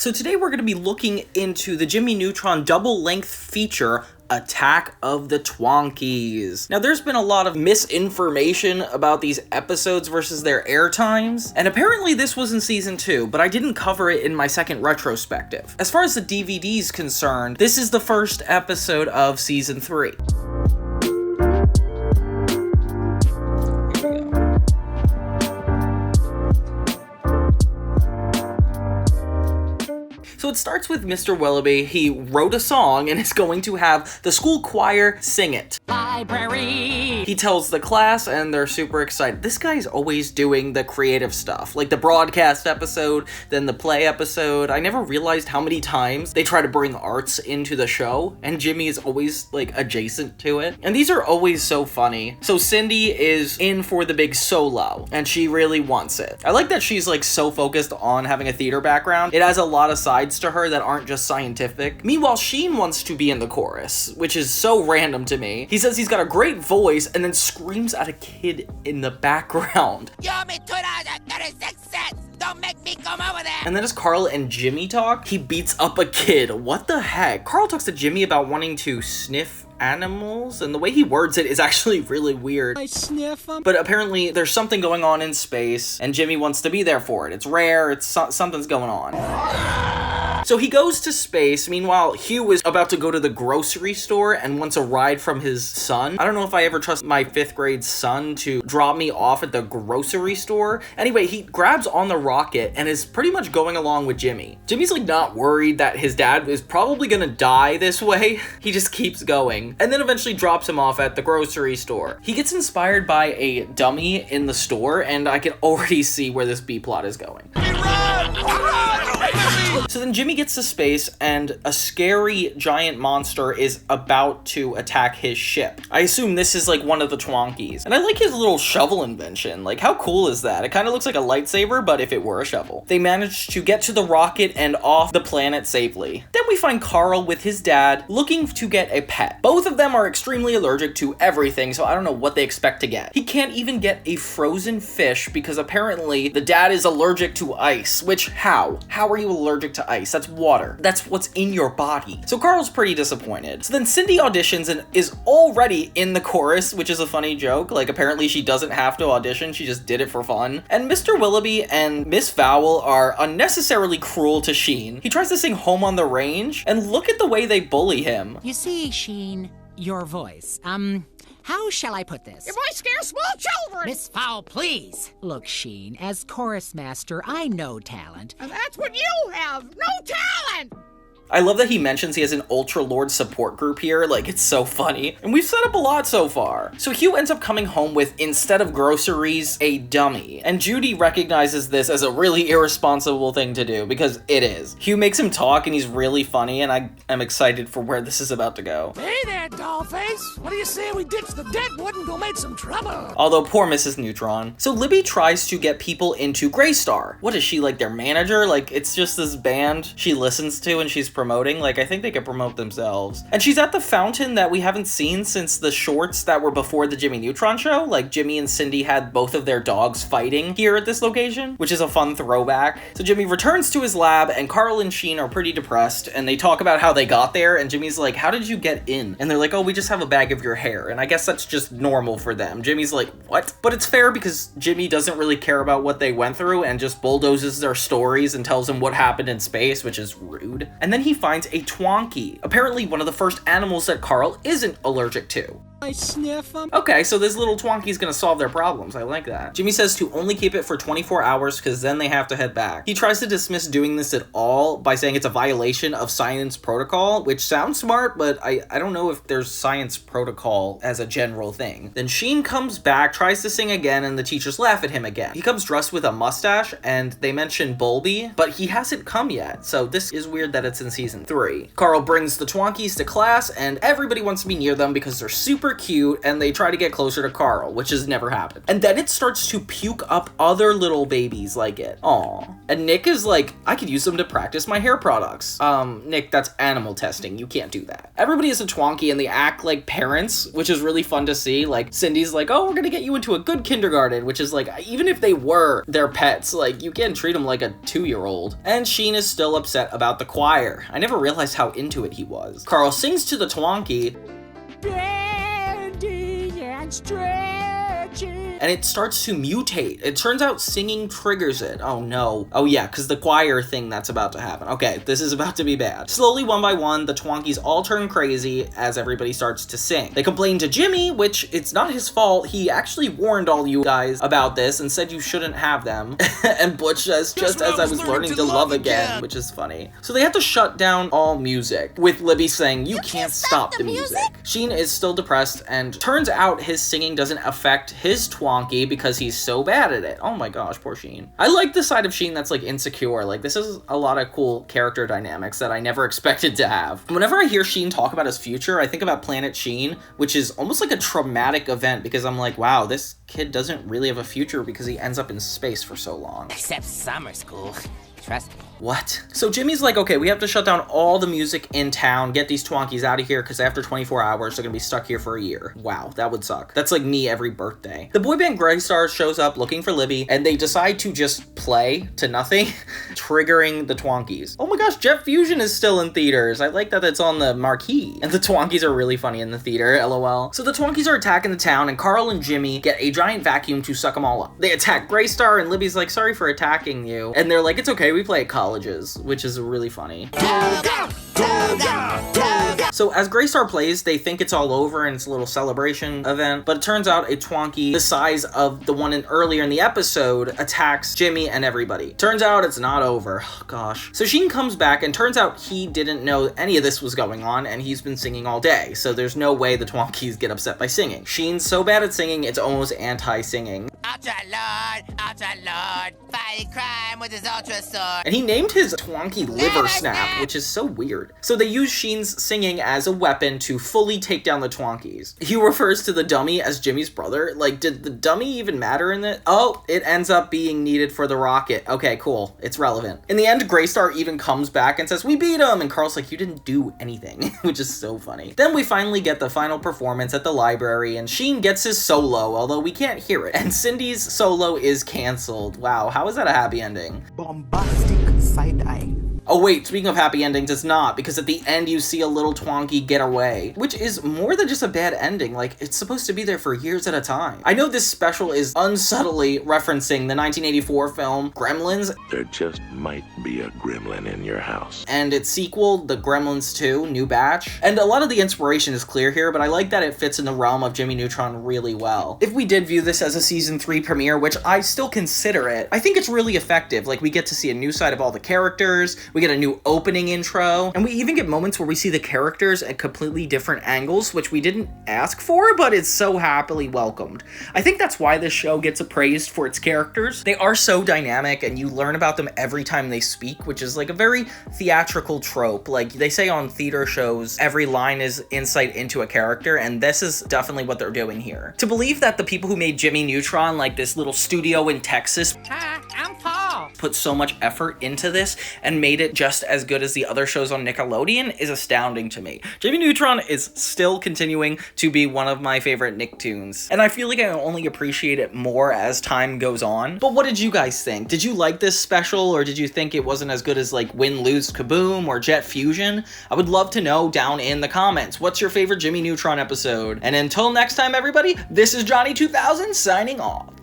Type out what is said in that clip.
So today we're going to be looking into the Jimmy Neutron double-length feature, Attack of the Twonkies. Now, there's been a lot of misinformation about these episodes versus their air times, and apparently this was in season 2, but I didn't cover it in my second retrospective. As far as the DVD's concerned, this is the first episode of season 3. So it starts with Mr. Willoughby. He wrote a song and is going to have the school choir sing it. Library! He tells the class and they're super excited. This guy's always doing the creative stuff, like the broadcast episode, then the play episode. I never realized how many times they try to bring arts into the show, and Jimmy is always like adjacent to it. And these are always so funny. So Cindy is in for the big solo, and she really wants it. I like that she's like so focused on having a theater background. It has a lot of sides to her that aren't just scientific. Meanwhile, Sheen wants to be in the chorus, which is so random to me. He says he's got a great voice and then screams at a kid in the background. You owe me $2.36. Don't make me come over there. And then as Carl and Jimmy talk, he beats up a kid. What the heck? Carl talks to Jimmy about wanting to sniff animals, and the way he words it is actually really weird. I sniff them. But apparently there's something going on in space, and Jimmy wants to be there for it. It's rare, it's something's going on. So he goes to space. Meanwhile, Hugh is about to go to the grocery store and wants a ride from his son. I don't know if I ever trust my 5th grade son to drop me off at the grocery store. Anyway, he grabs on the rocket and is pretty much going along with Jimmy. Jimmy's like not worried that his dad is probably gonna die this way. He just keeps going and then eventually drops him off at the grocery store. He gets inspired by a dummy in the store, and I can already see where this B-plot is going. So then Jimmy gets to space and a scary giant monster is about to attack his ship. I assume this is like one of the Twonkies. And I like his little shovel invention. Like, how cool is that? It kind of looks like a lightsaber, but if it were a shovel. They managed to get to the rocket and off the planet safely. Then we find Carl with his dad looking to get a pet. Both of them are extremely allergic to everything, so I don't know what they expect to get. He can't even get a frozen fish because apparently the dad is allergic to ice, which how? How are you allergic to ice? That's water. That's what's in your body. So Carl's pretty disappointed. So then Cindy auditions and is already in the chorus, which is a funny joke. Like, apparently she doesn't have to audition, she just did it for fun. And Mr. Willoughby and Miss Vowell are unnecessarily cruel to Sheen. He tries to sing Home on the Range, and look at the way they bully him. You see, Sheen, your voice, how shall I put this? Your voice scares small children! Miss Vowell, please! Look, Sheen, as chorus master, I know talent. And that's what you have! No talent! I love that he mentions he has an Ultralord support group here. Like, it's so funny. And we've set up a lot so far. So Hugh ends up coming home with, instead of groceries, a dummy. And Judy recognizes this as a really irresponsible thing to do, because it is. Hugh makes him talk and he's really funny, and I am excited for where this is about to go. Hey there, dollface. What do you say we ditch the dead wood and go make some trouble? Although, poor Mrs. Neutron. So Libby tries to get people into Greystar. What is she, like their manager? Like, it's just this band she listens to and she's promoting. Like, I think they could promote themselves. And she's at the fountain that we haven't seen since the shorts that were before the Jimmy Neutron show. Like, Jimmy and Cindy had both of their dogs fighting here at this location, which is a fun throwback. So Jimmy returns to his lab and Carl and Sheen are pretty depressed and they talk about how they got there, and Jimmy's like, how did you get in? And they're like, oh, we just have a bag of your hair. And I guess that's just normal for them. Jimmy's like, what? But it's fair because Jimmy doesn't really care about what they went through and just bulldozes their stories and tells them what happened in space, which is rude. And then he finds a Twonkie, apparently one of the first animals that Carl isn't allergic to. I sniff them. Okay, so this little Twonkie's gonna solve their problems. I like that. Jimmy says to only keep it for 24 hours because then they have to head back. He tries to dismiss doing this at all by saying it's a violation of science protocol, which sounds smart, but I don't know if there's science protocol as a general thing. Then Sheen comes back, tries to sing again, and the teachers laugh at him again. He comes dressed with a mustache, and they mention Bulby, but he hasn't come yet, so this is weird that it's in season 3. Carl brings the Twonkies to class, and everybody wants to be near them because they're super super cute, and they try to get closer to Carl, which has never happened. And then it starts to puke up other little babies like it. Aw. And Nick is like, I could use them to practice my hair products. Nick, that's animal testing. You can't do that. Everybody is a Twonkie, and they act like parents, which is really fun to see. Like, Cindy's like, oh, we're gonna get you into a good kindergarten, which is like, even if they were their pets, like, you can't treat them like a 2-year-old. And Sheen is still upset about the choir. I never realized how into it he was. Carl sings to the Twonkie, Bending and stretching. and it starts to mutate. It turns out singing triggers it. Oh no. Oh yeah, because the choir thing that's about to happen. Okay, this is about to be bad. Slowly, one by one, the Twonkies all turn crazy as everybody starts to sing. They complain to Jimmy, which it's not his fault. He actually warned all you guys about this and said you shouldn't have them. And Butch says, just as I was learning to love again, which is funny. So they have to shut down all music, with Libby saying, you can't stop the music. Sheen is still depressed, and turns out his singing doesn't affect his Twonkie because he's so bad at it. Oh my gosh, poor Sheen. I like the side of Sheen that's like insecure. Like, this is a lot of cool character dynamics that I never expected to have. Whenever I hear Sheen talk about his future, I think about Planet Sheen, which is almost like a traumatic event, because I'm like, wow, this kid doesn't really have a future because he ends up in space for so long. Except summer school. Trust me. What? So Jimmy's like, okay, we have to shut down all the music in town, get these Twonkies out of here, because after 24 hours, they're gonna be stuck here for a year. Wow, that would suck. That's like me every birthday. The boy band Grey Star shows up looking for Libby, and they decide to just play to nothing, triggering the Twonkies. Oh my gosh, Jet Fusion is still in theaters. I like that it's on the marquee. And the Twonkies are really funny in the theater, lol. So the Twonkies are attacking the town, and Carl and Jimmy get a giant vacuum to suck them all up. They attack Grey Star, and Libby's like, sorry for attacking you. And they're like, it's okay, we play at colleges, which is really funny. So as Grey Star plays, they think it's all over and it's a little celebration event, but it turns out a Twonkie the size of the one earlier in the episode attacks Jimmy and everybody. Turns out it's not over. Oh, gosh. So Sheen comes back, and turns out he didn't know any of this was going on, and he's been singing all day, so there's no way the Twonkies get upset by singing. Sheen's so bad at singing, it's almost anti-singing. Ultralord, Ultralord, fighting crime with his ultra sword. And he named his Twonkie Liver Snap, which is so weird. So they use Sheen's singing as a weapon to fully take down the Twonkies. He refers to the dummy as Jimmy's brother. Like, did the dummy even matter in it? Oh, it ends up being needed for the rocket. Okay, cool. It's relevant. In the end, Grey Star even comes back and says, we beat him! And Carl's like, you didn't do anything, which is so funny. Then we finally get the final performance at the library, and Sheen gets his solo, although we can't hear it. And Cindy's solo is canceled. Wow, how is that a happy ending? Bombastic side-eye. Oh wait, speaking of happy endings, it's not, because at the end you see a little Twonkie get away, which is more than just a bad ending. Like, it's supposed to be there for years at a time. I know this special is unsubtly referencing the 1984 film Gremlins. There just might be a gremlin in your house. And its sequel, The Gremlins 2, New Batch. And a lot of the inspiration is clear here, but I like that it fits in the realm of Jimmy Neutron really well. If we did view this as a season 3 premiere, which I still consider it, I think it's really effective. Like, we get to see a new side of all the characters, we get a new opening intro, and we even get moments where we see the characters at completely different angles, which we didn't ask for, but it's so happily welcomed. I think that's why this show gets appraised for its characters. They are so dynamic, and you learn about them every time they speak, which is like a very theatrical trope. Like, they say on theater shows, every line is insight into a character, and this is definitely what they're doing here. To believe that the people who made Jimmy Neutron, like this little studio in Texas, Hi, I'm Paul. put so much effort into this and made it just as good as the other shows on Nickelodeon is astounding to me. Jimmy Neutron is still continuing to be one of my favorite Nicktoons, and I feel like I only appreciate it more as time goes on. But what did you guys think? Did you like this special, or did you think it wasn't as good as like Win, Lose, Kaboom or Jet Fusion? I would love to know down in the comments. What's your favorite Jimmy Neutron episode? And until next time, everybody, this is Johnny 2000 signing off.